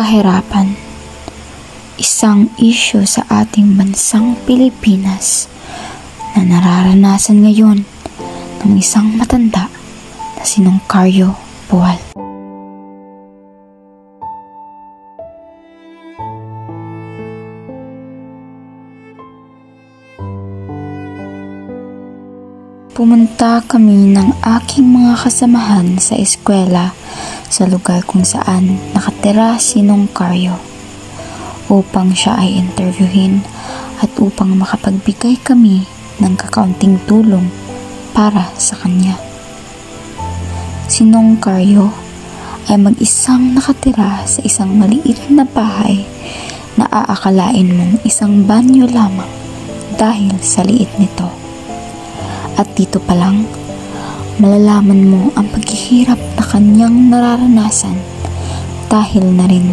kahirapan, isang isyu sa ating bansang Pilipinas na nararanasan ngayon ng isang matanda na si Nongkaryo Buwal. Pumunta kami ng aking mga kasamahan sa eskwela sa lugar kung saan nakatira si Nongkaryo upang siya ay interviewin at upang makapagbigay kami ng kakaunting tulong para sa kanya. Si Nongkaryo ay mag-isang nakatira sa isang maliit na bahay na aakalain mong isang banyo lamang dahil sa liit nito. At dito pa lang, malalaman mo ang paghihirap na kanyang nararanasan dahil na rin